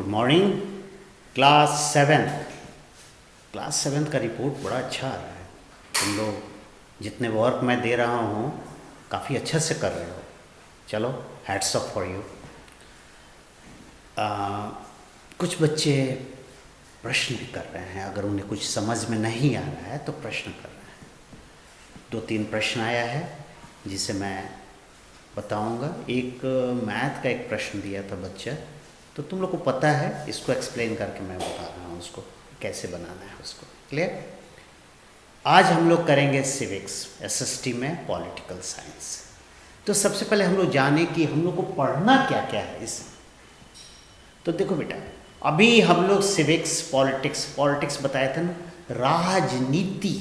Good morning class seventh का report बड़ा अच्छा आ रहा है। तुम लोग जितने वर्क मैं दे रहा हूँ काफ़ी अच्छे से कर रहे हो। चलो, हैट्स ऑफ फॉर यू। कुछ बच्चे प्रश्न भी कर रहे हैं, अगर उन्हें कुछ समझ में नहीं आ रहा है तो प्रश्न कर रहे हैं। 2-3 प्रश्न आया है जिसे मैं बताऊंगा। एक मैथ का एक प्रश्न दिया था बच्चा, तो तुम लोग को पता है, इसको एक्सप्लेन करके मैं बता रहा हूँ उसको कैसे बनाना है उसको। क्लियर? आज हम लोग करेंगे सिविक्स, एसएसटी में पॉलिटिकल साइंस। तो सबसे पहले हम लोग जाने कि हम लोग को पढ़ना क्या क्या है इस। तो देखो बेटा, अभी हम लोग सिविक्स पॉलिटिक्स बताए थे ना, राजनीति।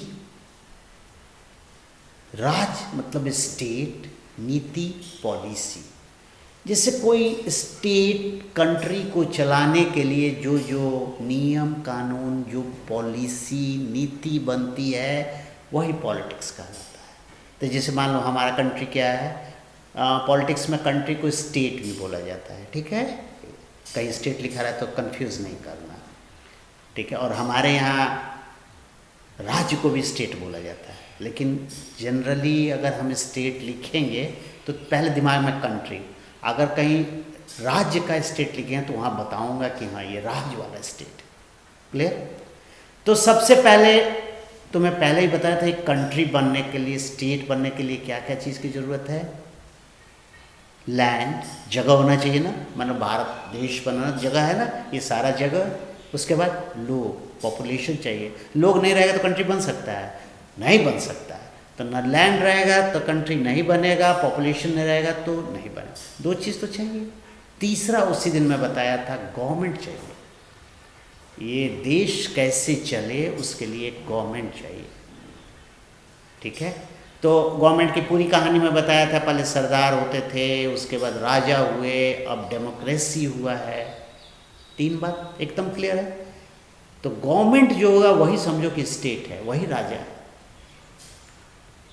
राज मतलब स्टेट, नीति पॉलिसी। जैसे कोई स्टेट कंट्री को चलाने के लिए जो जो नियम कानून, जो पॉलिसी नीति बनती है, वही पॉलिटिक्स कहलाता है। तो जैसे मान लो हमारा कंट्री क्या है, पॉलिटिक्स में कंट्री को स्टेट भी बोला जाता है। ठीक है, कहीं स्टेट लिखा रहा है तो कंफ्यूज नहीं करना। ठीक है, और हमारे यहाँ राज्य को भी स्टेट बोला जाता है, लेकिन जनरली अगर हम स्टेट लिखेंगे तो पहले दिमाग में कंट्री। अगर कहीं राज्य का स्टेट लिखे हैं तो वहाँ बताऊंगा कि हाँ ये राज्य वाला स्टेट। क्लियर? तो सबसे पहले तो मैं पहले ही बताया था, एक कंट्री बनने के लिए, स्टेट बनने के लिए क्या क्या चीज़ की ज़रूरत है। लैंड, जगह होना चाहिए ना, मतलब भारत देश बनाना जगह है ना, ये सारा जगह। उसके बाद लोग, पॉपुलेशन चाहिए। लोग नहीं रहेगा तो कंट्री बन सकता है? नहीं बन सकता है। तो न लैंड रहेगा तो कंट्री नहीं बनेगा, पॉपुलेशन नहीं रहेगा तो नहीं बनेगा। 2 चीज़ तो चाहिए। तीसरा उसी दिन मैं बताया था, गवर्नमेंट चाहिए। ये देश कैसे चले उसके लिए गवर्नमेंट चाहिए। ठीक है, तो गवर्नमेंट की पूरी कहानी में बताया था। पहले सरदार होते थे, उसके बाद राजा हुए, अब डेमोक्रेसी हुआ है। 3 बात एकदम क्लियर है। तो गवर्नमेंट जो होगा वही समझो कि स्टेट है, वही राजा है।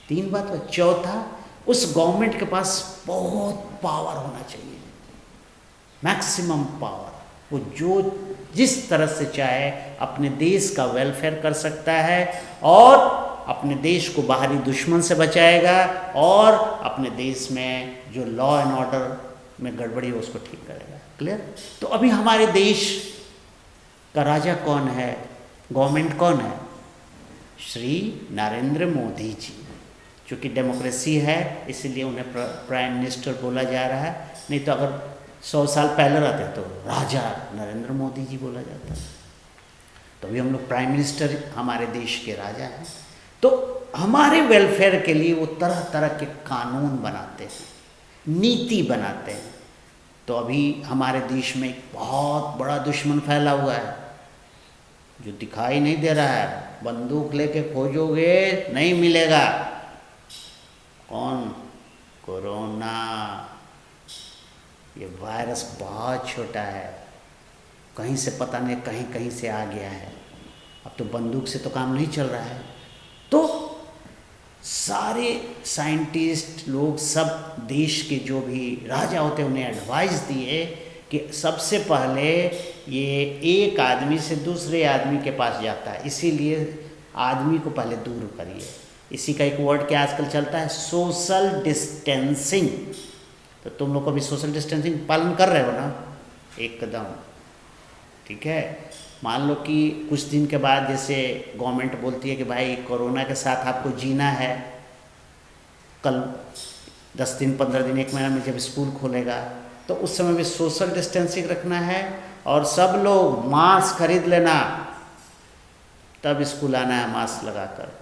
3 बात। चौथा, उस गवर्नमेंट के पास बहुत पावर होना चाहिए, मैक्सिमम पावर। वो जो जिस तरह से चाहे अपने देश का वेलफेयर कर सकता है, और अपने देश को बाहरी दुश्मन से बचाएगा, और अपने देश में जो लॉ एंड ऑर्डर में गड़बड़ी हो उसको ठीक करेगा। क्लियर? तो अभी हमारे देश का राजा कौन है, गवर्नमेंट कौन है? श्री नरेंद्र मोदी जी। चूँकि डेमोक्रेसी है इसीलिए उन्हें प्राइम मिनिस्टर बोला जा रहा है, नहीं तो अगर 100 साल पहले रहते तो राजा नरेंद्र मोदी जी बोला जाता। तो अभी हम लोग प्राइम मिनिस्टर हमारे देश के राजा हैं। तो हमारे वेलफेयर के लिए वो तरह तरह के कानून बनाते हैं, नीति बनाते हैं। तो अभी हमारे देश में एक बहुत बड़ा दुश्मन फैला हुआ है जो दिखाई नहीं दे रहा है। बंदूक लेके खोजोगे नहीं मिलेगा। कौन? कोरोना। ये वायरस बहुत छोटा है, कहीं से पता नहीं कहीं कहीं से आ गया है। अब तो बंदूक से तो काम नहीं चल रहा है। तो सारे साइंटिस्ट लोग, सब देश के जो भी राजा होते हैं, उन्हें एडवाइस दिए कि सबसे पहले ये एक आदमी से दूसरे आदमी के पास जाता है, इसीलिए आदमी को पहले दूर करिए। इसी का एक वर्ड क्या आजकल चलता है, सोशल डिस्टेंसिंग। तो तुम लोग को भी सोशल डिस्टेंसिंग पालन कर रहे हो ना? एकदम ठीक है। मान लो कि कुछ दिन के बाद जैसे गवर्नमेंट बोलती है कि भाई कोरोना के साथ आपको जीना है, कल 10 दिन 15 दिन 1 महीना में जब स्कूल खोलेगा तो उस समय भी सोशल डिस्टेंसिंग रखना है, और सब लोग मास्क खरीद लेना, तब स्कूल आना है मास्क लगाकर।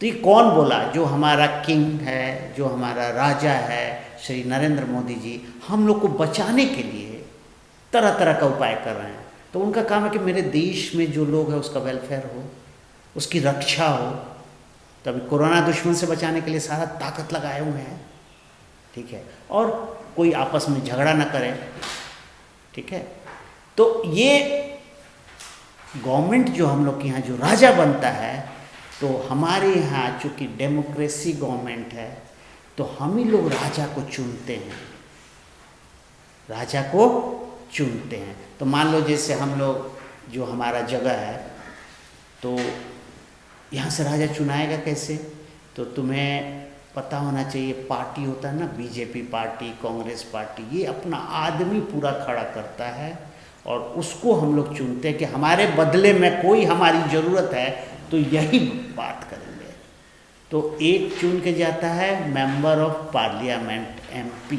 तो ये कौन बोला? जो हमारा किंग है, जो हमारा राजा है, श्री नरेंद्र मोदी जी, हम लोग को बचाने के लिए तरह तरह का उपाय कर रहे हैं। तो उनका काम है कि मेरे देश में जो लोग हैं उसका वेलफेयर हो, उसकी रक्षा हो। तो अभी कोरोना दुश्मन से बचाने के लिए सारा ताकत लगाए हुए हैं। ठीक है, और कोई आपस में झगड़ा ना करे। ठीक है, तो ये गवर्नमेंट जो हम लोग के यहाँ जो राजा बनता है, तो हमारे यहाँ चूँकि डेमोक्रेसी गवर्नमेंट है, तो हम ही लोग राजा को चुनते हैं। राजा को चुनते हैं। तो मान लो जैसे हम लोग जो हमारा जगह है, तो यहाँ से राजा चुनाएगा कैसे, तो तुम्हें पता होना चाहिए। पार्टी होता है ना, बीजेपी पार्टी, कांग्रेस पार्टी, ये अपना आदमी पूरा खड़ा करता है और उसको हम लोग चुनते हैं कि हमारे बदले में कोई हमारी ज़रूरत है तो यही बात करेंगे। तो एक चुन के जाता है मेंबर ऑफ पार्लियामेंट, एमपी।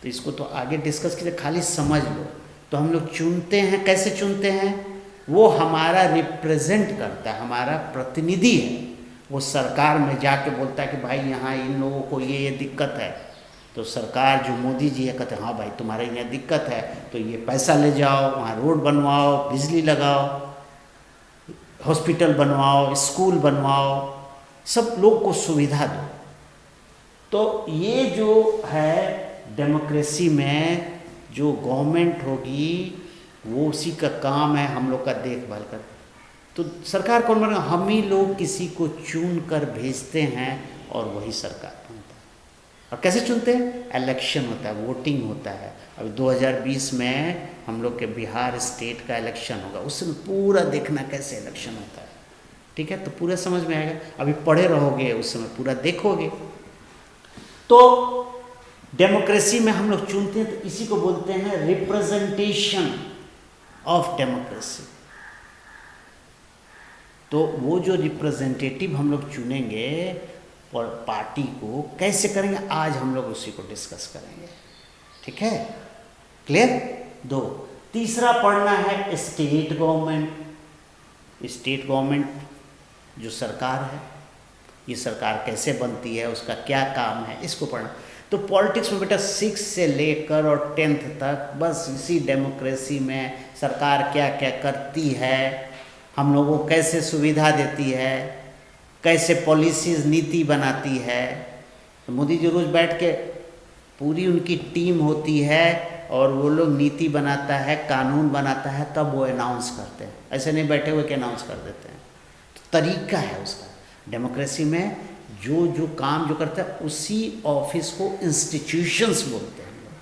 तो इसको तो आगे डिस्कस कीजिए, खाली समझ लो। तो हम लोग चुनते हैं, कैसे चुनते हैं, वो हमारा रिप्रेजेंट करता है, हमारा प्रतिनिधि है। वो सरकार में जाके बोलता है कि भाई यहाँ इन लोगों को ये दिक्कत है, तो सरकार जो मोदी जी है कहते हैं हाँ भाई तुम्हारे यहाँ दिक्कत है तो ये पैसा ले जाओ, वहाँ रोड बनवाओ, बिजली लगाओ, हॉस्पिटल बनवाओ, स्कूल बनवाओ, सब लोग को सुविधा दो। तो ये जो है डेमोक्रेसी में जो गवर्नमेंट होगी वो उसी का काम है हम लोग का देखभाल कर। तो सरकार कौन बनेगा, हम ही लोग किसी को चुन कर भेजते हैं और वही सरकार बनता है। और कैसे चुनते हैं, इलेक्शन होता है, वोटिंग होता है। अभी 2020 में हम लोग के बिहार स्टेट का इलेक्शन होगा, उसमें पूरा देखना कैसे इलेक्शन होता है, ठीक है। तो पूरा समझ में आएगा, अभी पढ़े रहोगे उस समय पूरा देखोगे। तो डेमोक्रेसी में हम लोग चुनते हैं, तो इसी को बोलते हैं रिप्रेजेंटेशन ऑफ डेमोक्रेसी। तो वो जो रिप्रेजेंटेटिव हम लोग चुनेंगे और पार्टी को कैसे करेंगे, आज हम लोग उसी को डिस्कस करेंगे, ठीक है, क्लियर। दो, तीसरा पढ़ना है स्टेट गवर्नमेंट। स्टेट गवर्नमेंट जो सरकार है, ये सरकार कैसे बनती है, उसका क्या काम है, इसको पढ़ना। तो पॉलिटिक्स में बेटा 6 से लेकर और 10th तक बस इसी डेमोक्रेसी में सरकार क्या क्या करती है, हम लोगों को कैसे सुविधा देती है, कैसे पॉलिसीज़ नीति बनाती है। तो मोदी जी रोज़ बैठ के, पूरी उनकी टीम होती है और वो लोग नीति बनाता है, कानून बनाता है, तब वो अनाउंस करते हैं। ऐसे नहीं बैठे हुए कि अनाउंस कर देते हैं। तो तरीका है उसका। डेमोक्रेसी में जो जो काम जो करता है उसी ऑफिस को इंस्टीट्यूशंस बोलते हैं लोग,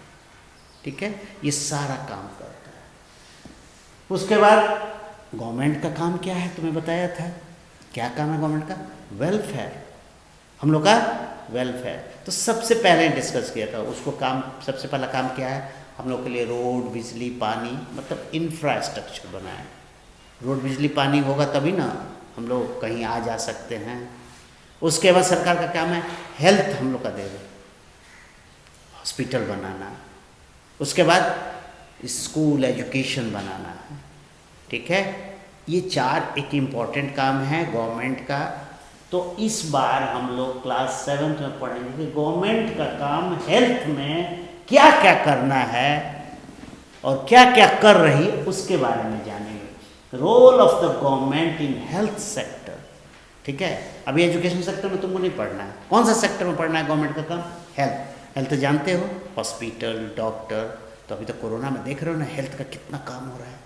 ठीक है। ये सारा काम करता है। उसके बाद गवर्नमेंट का काम क्या है, तुम्हें बताया था क्या काम है गवर्नमेंट का, वेलफेयर, हम लोग का वेलफेयर। तो सबसे पहले डिस्कस किया था उसको, काम सबसे पहला काम क्या है, हम लोग के लिए रोड, बिजली, पानी, मतलब इंफ्रास्ट्रक्चर बनाए। रोड, बिजली, पानी होगा तभी ना हम लोग कहीं आ जा सकते हैं। उसके बाद सरकार का काम है हेल्थ, हम लोग का दे दो, हॉस्पिटल बनाना। उसके बाद स्कूल एजुकेशन बनाना है, ठीक है। ये 4 एक इम्पॉर्टेंट काम है गवर्नमेंट का। तो इस बार हम लोग क्लास 7th में पढ़ेंगे कि गवर्नमेंट का काम हेल्थ में क्या क्या करना है और क्या क्या कर रही है, उसके बारे में जानेंगे। Role of the government in health sector, ठीक है। अभी एजुकेशन सेक्टर में तुमको नहीं पढ़ना है, कौन सा सेक्टर में पढ़ना है गवर्नमेंट का काम, हेल्थ। हेल्थ जानते हो, हॉस्पिटल, डॉक्टर। तो अभी तो कोरोना में देख रहे हो ना हेल्थ का कितना काम हो रहा है।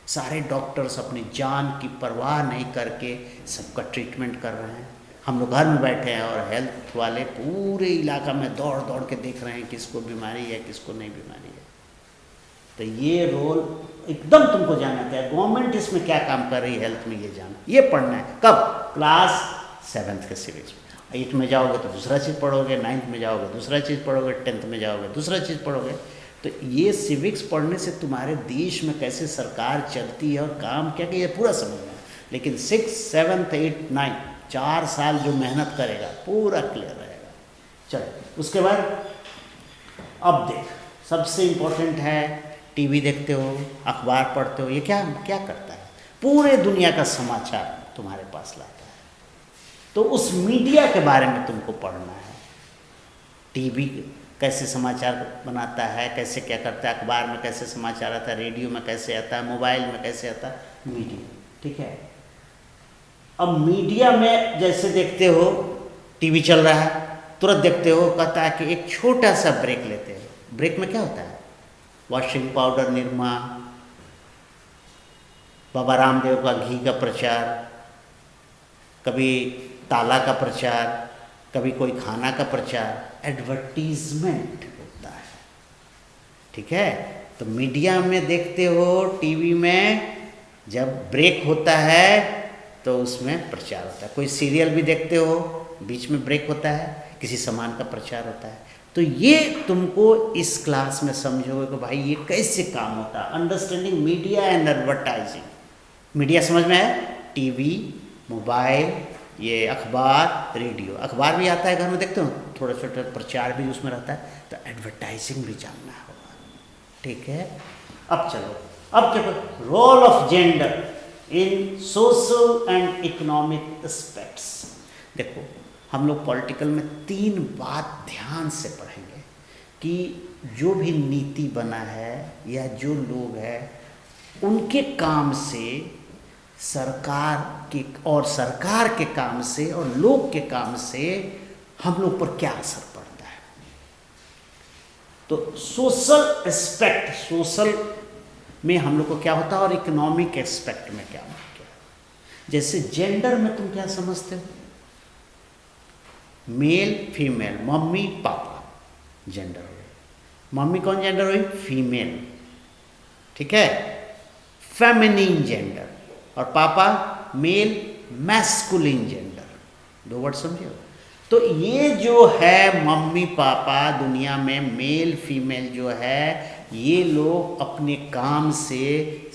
सारे डॉक्टर्स अपनी जान की परवाह नहीं करके सबका ट्रीटमेंट कर रहे हैं। हम लोग घर में बैठे हैं और हेल्थ वाले पूरे इलाका में दौड़ दौड़ के देख रहे हैं किसको बीमारी है, किसको नहीं बीमारी है। तो ये रोल एकदम तुमको जानना चाहिए, गवर्नमेंट इसमें क्या काम कर रही है हेल्थ में, ये जानना, ये पढ़ना है। कब, क्लास 7th के सिविक्स में। 8th में जाओगे तो दूसरा चीज़ पढ़ोगे, 9th में जाओगे दूसरा चीज़ पढ़ोगे, 10th में जाओगे दूसरा चीज़ पढ़ोगे। तो ये सिविक्स पढ़ने से तुम्हारे देश में कैसे सरकार चलती है और काम क्या क्या, ये पूरा समझना है। लेकिन 6th, 7th, 8th, 9th 4 साल जो मेहनत करेगा पूरा क्लियर रहेगा। चलो उसके बाद अब देख, सबसे इम्पोर्टेंट है, टीवी देखते हो, अखबार पढ़ते हो, ये क्या क्या करता है, पूरे दुनिया का समाचार तुम्हारे पास लाता है। तो उस मीडिया के बारे में तुमको पढ़ना है। टीवी कैसे समाचार बनाता है, कैसे क्या करता है, अखबार में कैसे समाचार आता है, रेडियो में कैसे आता है, मोबाइल में कैसे आता है, मीडिया, ठीक है। अब मीडिया में जैसे देखते हो, टीवी चल रहा है, तुरंत देखते हो, कहता है कि एक छोटा सा ब्रेक लेते हैं। ब्रेक में क्या होता है, वॉशिंग पाउडर निरमा, बाबा रामदेव का घी का प्रचार, कभी ताला का प्रचार, कभी कोई खाना का प्रचार, एडवर्टीजमेंट होता है, ठीक है। तो मीडिया में देखते हो, टीवी में जब ब्रेक होता है तो उसमें प्रचार होता है। कोई सीरियल भी देखते हो, बीच में ब्रेक होता है, किसी सामान का प्रचार होता है। तो ये तुमको इस क्लास में समझोगे कि भाई ये कैसे काम होता है। Understanding media and advertising. Media समझ में है, टीवी, मोबाइल, ये अखबार, रेडियो। अखबार भी आता है घर में, देखते हो, थोड़ा छोटा प्रचार भी उसमें रहता है। तो एडवर्टाइजिंग भी जानना होगा, ठीक है। अब चलो, अब देखो role of gender in social and economic aspects. देखो हम लोग पॉलिटिकल में 3 बात ध्यान से पढ़ेंगे कि जो भी नीति बना है या जो लोग हैं उनके काम से सरकार के और सरकार के काम से और लोग के काम से हम लोग पर क्या असर पड़ता है। तो सोशल एस्पेक्ट, सोशल में हम लोग को क्या होता है और इकोनॉमिक एस्पेक्ट में क्या होता है। जैसे जेंडर में तुम क्या समझते हो, male female, mummy papa gender हुए। मम्मी कौन जेंडर हुई, फीमेल, ठीक है, फेमिनिन जेंडर। और पापा मेल, मैस्कुलिन जेंडर। 2 वर्ड समझे हो। तो ये जो है मम्मी पापा दुनिया में मेल फीमेल जो है, ये लोग अपने काम से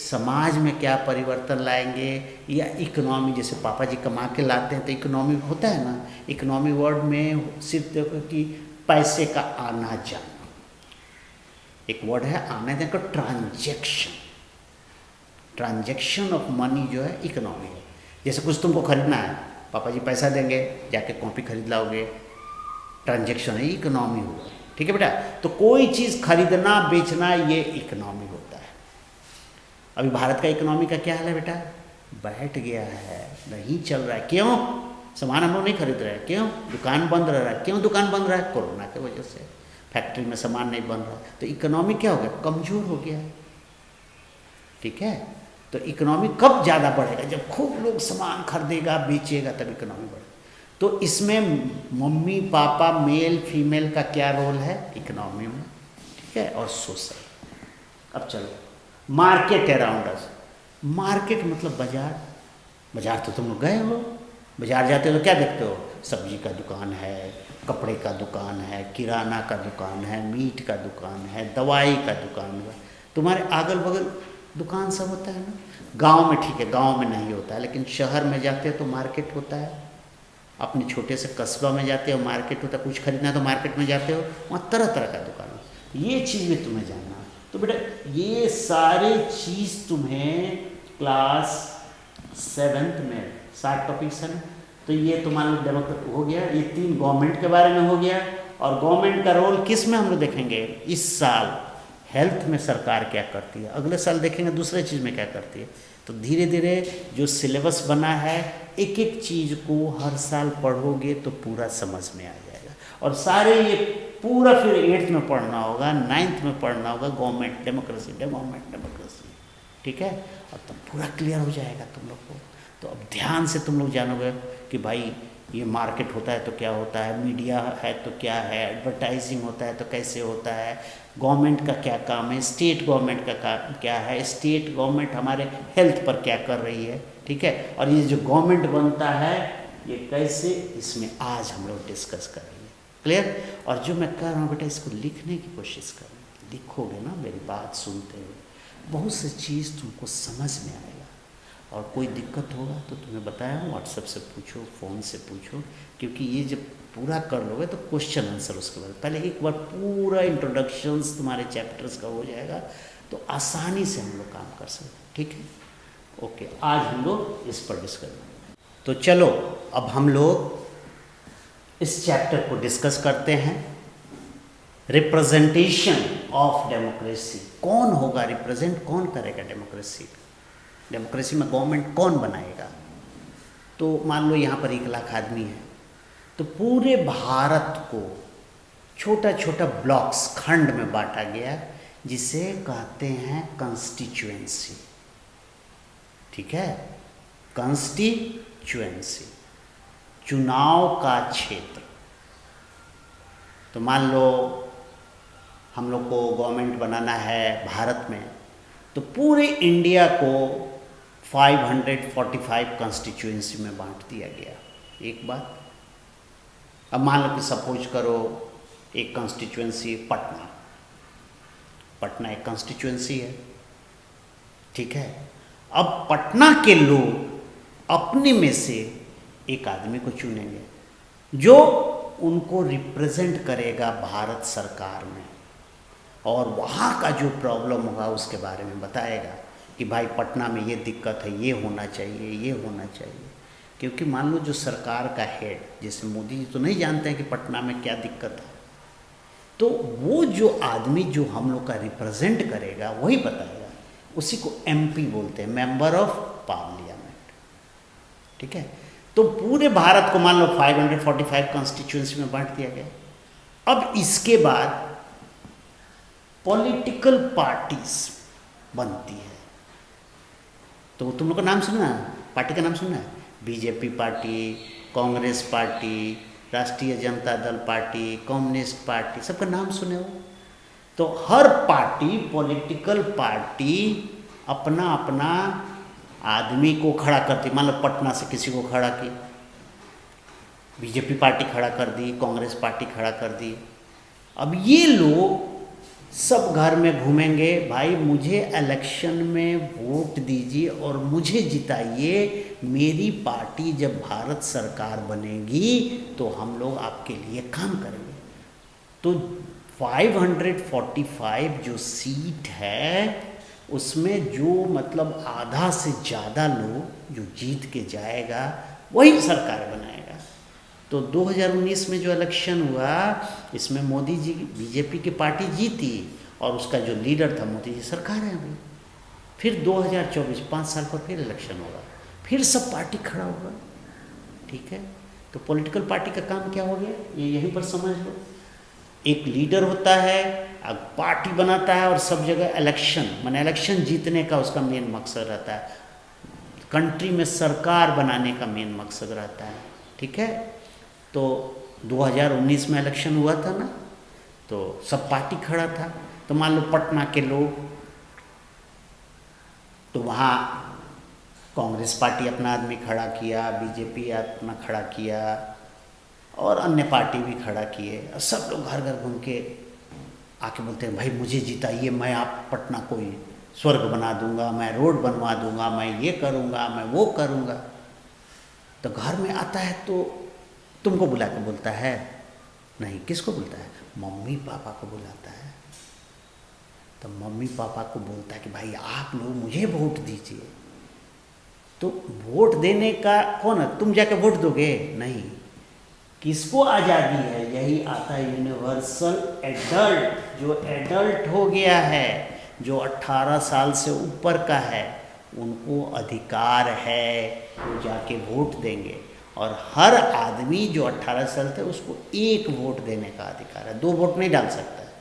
समाज में क्या परिवर्तन लाएंगे या इकोनॉमी, जैसे पापा जी कमा के लाते हैं तो इकोनॉमी होता है ना। इकोनॉमी वर्ड में सिर्फ देखो कि पैसे का आना जाना, एक वर्ड है आना जाना का, ट्रांजैक्शन, ट्रांजैक्शन ऑफ मनी जो है इकोनॉमी है। जैसे कुछ तुमको खरीदना है, पापा जी पैसा देंगे, जाके कॉपी खरीद लाओगे, ट्रांजैक्शन है, इकोनॉमी हुआ, ठीक है बेटा। तो कोई चीज़ खरीदना बेचना ये इकोनॉमी होता है। अभी भारत का इकोनॉमी का क्या हाल है बेटा, बैठ गया है, नहीं चल रहा है। क्यों, सामान हम लोग नहीं खरीद रहे हैं, क्यों, दुकान बंद रह रहा है। क्यों दुकान बंद रहा है, कोरोना की वजह से, फैक्ट्री में सामान नहीं बन रहा। तो इकोनॉमी क्या हो गया, कमज़ोर हो गया है, ठीक है। तो इकोनॉमी कब ज़्यादा बढ़ेगा, जब खूब लोग सामान खरीदेगा बेचेगा तब इकोनॉमी बढ़ेगा। तो इसमें मम्मी पापा मेल फीमेल का क्या रोल है इकोनॉमी में, ठीक है, और सोशल। अब चलो मार्केट अराउंड अस। मार्केट मतलब बाजार। बाजार तो तुम लोग गए हो, बाजार जाते हो तो क्या देखते हो, सब्जी का दुकान है, कपड़े का दुकान है, किराना का दुकान है, मीट का दुकान है, दवाई का दुकान है, तुम्हारे अगल बगल दुकान सब होता है ना। गांव में ठीक है, गांव में नहीं होता है, लेकिन शहर में जाते हो तो मार्केट होता है। अपने छोटे से कस्बा में जाते हो मार्केट होता है, कुछ खरीदना तो मार्केट में जाते हो, वहाँ तरह तरह का दुकान है। ये चीज़ भी तुम्हें जानना है। तो बेटा ये सारे चीज़ तुम्हें क्लास 7th में 60 टॉपिक्स है ना। तो ये तुम्हारा डेमोक्रेट हो गया, ये 3 गवर्नमेंट के बारे में हो गया। और गवर्नमेंट का रोल किस में हम लोग देखेंगे इस साल, हेल्थ में सरकार क्या करती है, अगले साल देखेंगे दूसरे चीज़ में क्या करती है। तो धीरे धीरे जो सिलेबस बना है, एक एक चीज़ को हर साल पढ़ोगे तो पूरा समझ में आ जाएगा। और सारे ये पूरा फिर 8th में पढ़ना होगा, 9th में पढ़ना होगा, गवर्नमेंट डेमोक्रेसी, गवर्नमेंट डेमोक्रेसी, ठीक है। और तब पूरा क्लियर हो जाएगा तुम लोग को। तो अब ध्यान से तुम लोग जानोगे कि भाई ये मार्केट होता है तो क्या होता है, मीडिया है तो क्या है, एडवर्टाइजिंग होता है तो कैसे होता है, गवर्नमेंट का क्या काम है, स्टेट गवर्नमेंट का काम क्या है, स्टेट गवर्नमेंट हमारे हेल्थ पर क्या कर रही है, ठीक है। और ये जो गवर्नमेंट बनता है ये कैसे, इसमें आज हम लोग डिस्कस करेंगे, क्लियर। और जो मैं कर रहा हूँ बेटा इसको लिखने की कोशिश करें, लिखोगे ना मेरी बात सुनते हुए, बहुत सी चीज़ तुमको समझ में आएगा। और कोई दिक्कत होगा तो तुम्हें बताया हूँ, व्हाट्सएप से पूछो, फ़ोन से पूछो, क्योंकि ये जब पूरा कर लोगे तो क्वेश्चन आंसर उसके बाद, पहले एक बार पूरा इंट्रोडक्शंस तुम्हारे चैप्टर्स का हो जाएगा तो आसानी से हम लोग काम कर सकते, ठीक है। ओके, आज हम लोग इस पर डिस्कस करेंगे। तो चलो अब हम लोग इस चैप्टर को डिस्कस करते हैं, रिप्रेजेंटेशन ऑफ डेमोक्रेसी। कौन होगा रिप्रेजेंट, कौन करेगा डेमोक्रेसी, डेमोक्रेसी में गवर्नमेंट कौन बनाएगा। तो मान लो यहाँ पर 1 लाख आदमी है, तो पूरे भारत को छोटा छोटा ब्लॉक्स, खंड में बांटा गया, जिसे कहते हैं कंस्टिट्यूएंसी, ठीक है, कंस्टिट्यूएंसी, चुनाव का क्षेत्र। तो मान लो हम लोग को गवर्नमेंट बनाना है भारत में, तो पूरे इंडिया को 545 कॉन्स्टिट्यूएंसी में बांट दिया गया। एक बात, अब मान लो कि सपोज करो एक कॉन्स्टिट्यूएंसी पटना, पटना एक कॉन्स्टिट्यूएंसी है, ठीक है। अब पटना के लोग अपने में से एक आदमी को चुनेंगे जो उनको रिप्रेजेंट करेगा भारत सरकार में, और वहाँ का जो प्रॉब्लम होगा उसके बारे में बताएगा कि भाई पटना में ये दिक्कत है, ये होना चाहिए, ये होना चाहिए। क्योंकि मान लो जो सरकार का हेड, जैसे मोदी जी तो नहीं जानते हैं कि पटना में क्या दिक्कत है, तो वो जो आदमी जो हम लोग का रिप्रेजेंट करेगा वही बताएगा। उसी को एमपी बोलते हैं, मेंबर ऑफ पार्लियामेंट, ठीक है। तो पूरे भारत को मान लो 545 कॉन्स्टिट्यूएंसी में बांट दिया गया। अब इसके बाद पॉलिटिकल पार्टीज बनती है। तो तुम लोग का नाम सुना है, पार्टी का नाम सुना है? बीजेपी पार्टी, कांग्रेस पार्टी, राष्ट्रीय Janata Dal party, communist party, सबका नाम सुने हो। तो हर पार्टी, पॉलिटिकल पार्टी अपना अपना आदमी को खड़ा करती। मान लो पटना से किसी को खड़ा की, बीजेपी पार्टी खड़ा कर दी, कांग्रेस पार्टी खड़ा कर दी। अब ये लोग सब घर में घूमेंगे, भाई मुझे इलेक्शन में वोट दीजिए और मुझे जिताइए, मेरी पार्टी जब भारत सरकार बनेगी तो हम लोग आपके लिए काम करेंगे। तो 545 जो सीट है उसमें जो मतलब आधा से ज़्यादा लोग जो जीत के जाएगा वही सरकार बनाएगा। तो 2019 में जो इलेक्शन हुआ इसमें मोदी जी, बीजेपी की पार्टी जीती और उसका जो लीडर था मोदी जी, सरकार है अभी। फिर 2024 5 साल पर फिर इलेक्शन होगा, फिर सब पार्टी खड़ा होगा, ठीक है। तो पॉलिटिकल पार्टी का काम क्या हो गया ये यहीं पर समझ लो। एक लीडर होता है, अब पार्टी बनाता है और सब जगह इलेक्शन, माने इलेक्शन जीतने का उसका मेन मकसद रहता है, कंट्री में सरकार बनाने का मेन मकसद रहता है, ठीक है। तो 2019 में इलेक्शन हुआ था ना, तो सब पार्टी खड़ा था। तो मान लो पटना के लोग, तो वहाँ कांग्रेस पार्टी अपना आदमी खड़ा किया, बीजेपी अपना खड़ा किया और अन्य पार्टी भी खड़ा किए। और सब लोग घर घर घूम के आके बोलते हैं भाई मुझे जिताइए, मैं आप पटना को स्वर्ग बना दूंगा, मैं रोड बनवा दूंगा, मैं ये करूंगा, मैं वो करूंगा। तो घर में आता है तो तुमको बुला के बोलता है? नहीं, किसको बोलता है? मम्मी पापा को बुलाता है। तो मम्मी पापा को बोलता है कि भाई आप लोग मुझे वोट दीजिए। तो वोट देने का कौन है? तुम जाके वोट दोगे? नहीं। किसको आज़ादी है? यही आता है यूनिवर्सल एडल्ट, जो एडल्ट हो गया है, जो 18 साल से ऊपर का है, उनको अधिकार है वो जाके वोट देंगे। और हर आदमी जो 18 साल थे उसको एक वोट देने का अधिकार है, 2 वोट नहीं डाल सकता है,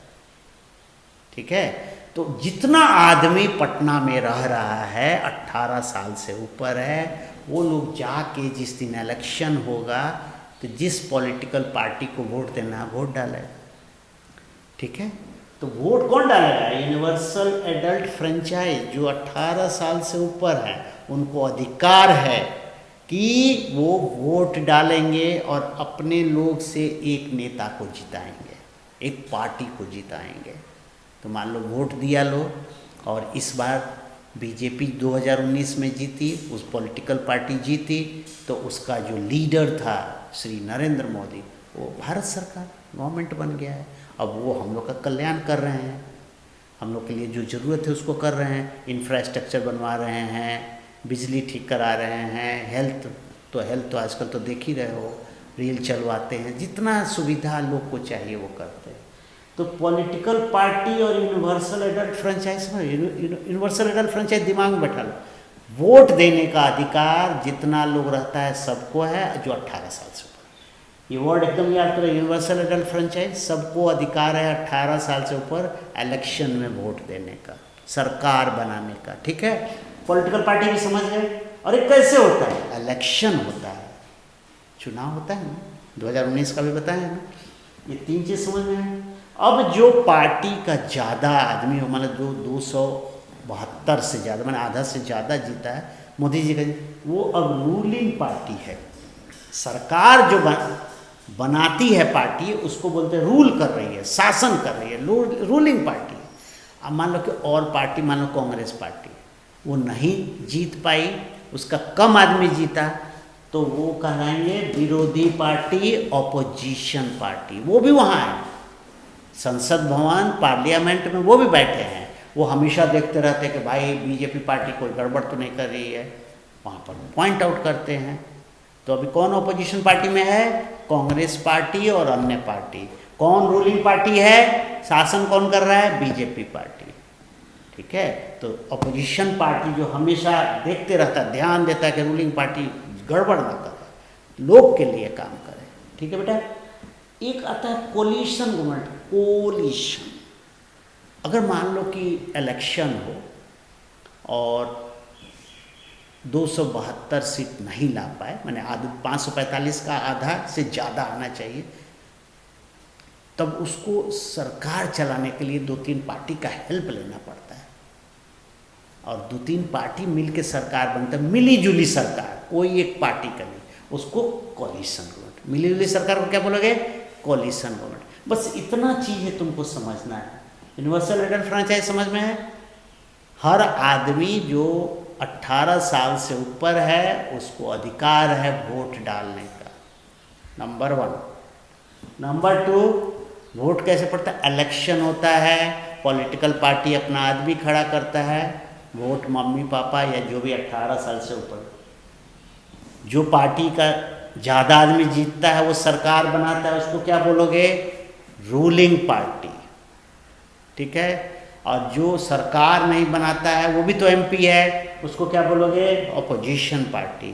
ठीक है। तो जितना आदमी पटना में रह रहा है 18 साल से ऊपर है, वो लोग जाके जिस दिन इलेक्शन होगा तो जिस पॉलिटिकल पार्टी को वोट देना है वोट डालेगा, ठीक है। तो वोट कौन डालेगा? यूनिवर्सल एडल्ट फ्रेंचाइज, जो 18 साल से ऊपर है उनको अधिकार है कि वो वोट डालेंगे और अपने लोग से एक नेता को जिताएंगे, एक पार्टी को जिताएंगे। तो मान लो वोट दिया लो, और इस बार बीजेपी 2019 में जीती, उस पॉलिटिकल पार्टी जीती, तो उसका जो लीडर था श्री नरेंद्र मोदी, वो भारत सरकार गवर्नमेंट बन गया है। अब वो हम लोग का कल्याण कर रहे हैं, हम लोग के लिए जो ज़रूरत है उसको कर रहे हैं, इंफ्रास्ट्रक्चर बनवा रहे हैं, बिजली ठीक करा रहे हैं, हेल्थ तो आजकल तो देख ही रहे हो, रेल चलवाते हैं, जितना सुविधा लोग को चाहिए वो करते हैं। तो पॉलिटिकल पार्टी और यूनिवर्सल एडल्ट फ्रेंचाइज में, यूनिवर्सल एडल्ट फ्रेंचाइज दिमाग में बैठा लो, वोट देने का अधिकार जितना लोग रहता है सबको है जो 18 साल से ऊपर। ये वर्ड एकदम याद करो, यूनिवर्सल एडल्ट फ्रेंचाइज, सबको अधिकार है 18 साल से ऊपर इलेक्शन में वोट देने का, सरकार बनाने का, ठीक है। पॉलिटिकल पार्टी भी समझ गए। और ये कैसे होता है? इलेक्शन होता है, चुनाव होता है ना, 2019 का भी बताया है ना। ये 3 चीज़ समझ में है। अब जो पार्टी का ज़्यादा आदमी हो, मतलब जो 272 से ज़्यादा, मैंने आधा से ज़्यादा जीता है मोदी जी का, वो अब रूलिंग पार्टी है। सरकार जो बनाती है पार्टी, उसको बोलते हैं रूल कर रही है, शासन कर रही है, रूलिंग पार्टी। अब मान लो कि और पार्टी, मान लो कांग्रेस पार्टी, वो नहीं जीत पाई, उसका कम आदमी जीता, तो वो कहलाएंगे विरोधी पार्टी, ऑपोजिशन पार्टी। वो भी वहाँ है, संसद भवन पार्लियामेंट में वो भी बैठे हैं। वो हमेशा देखते रहते हैं कि भाई बीजेपी पार्टी कोई गड़बड़ तो नहीं कर रही है, वहाँ पर पॉइंट आउट करते हैं। तो अभी कौन ऑपोजिशन पार्टी में है? कांग्रेस पार्टी और अन्य पार्टी। कौन रूलिंग पार्टी है? शासन कौन कर रहा है? BJP party. ठीक है, तो ऑपोजिशन पार्टी जो हमेशा देखते रहता है, ध्यान देता है कि रूलिंग पार्टी गड़बड़ ना करे, लोग के लिए काम करे। ठीक है बेटा। एक आता है कोलिशन गवर्नमेंट। कोलिशन, अगर मान लो कि इलेक्शन हो और 272 सीट नहीं ला पाए, मैंने आधा 545 का आधा से ज़्यादा आना चाहिए, तब उसको सरकार चलाने के लिए 2-3 पार्टी का हेल्प लेना पड़ता है, और 2-3 पार्टी मिलके सरकार बनता है, मिली जुली सरकार, कोई एक पार्टी का नहीं, उसको कोलिशन गवर्नमेंट। मिली जुली सरकार को क्या बोलोगे? Coalition government. बस इतना चीज़ है तुमको समझना है। यूनिवर्सल एडेड फ्रेंचाइज समझ में है? हर आदमी जो 18 साल से ऊपर है उसको अधिकार है वोट डालने का, नंबर 1। नंबर 2, वोट कैसे पड़ता है? इलेक्शन होता है, पॉलिटिकल पार्टी अपना आदमी खड़ा करता है, वोट मम्मी पापा या जो भी 18 साल से ऊपर, जो पार्टी का ज़्यादा आदमी जीतता है वो सरकार बनाता है, उसको क्या बोलोगे? Ruling party. ठीक है। और जो सरकार नहीं बनाता है वो भी तो एमपी है, उसको क्या बोलोगे? Opposition party.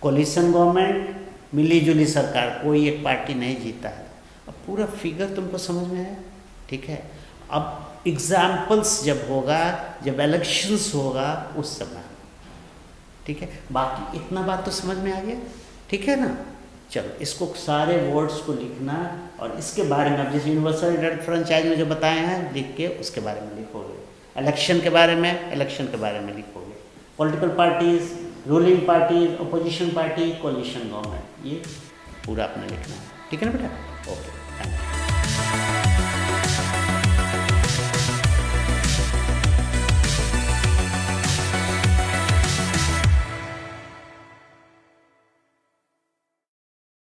कोलिशन गवर्नमेंट, मिली जुली सरकार, कोई एक पार्टी नहीं जीता है। अब पूरा फिगर तुमको समझ में है? ठीक है। अब एग्जाम्पल्स जब होगा, जब इलेक्शंस होगा उस समय, ठीक है। बाकी इतना बात तो समझ में आ गया, ठीक है ना? चलो इसको सारे वर्ड्स को लिखना, और इसके बारे में अब जैसे यूनिवर्सल एडेड फ्रेंचाइज में जो बताए हैं लिख के उसके बारे में लिखोगे। इलेक्शन के बारे में, इलेक्शन के बारे में लिखोगे। Political parties, ruling parties, opposition party, coalition government, ये पूरा अपने लिखना है। ठीक है ना बेटा? ओके।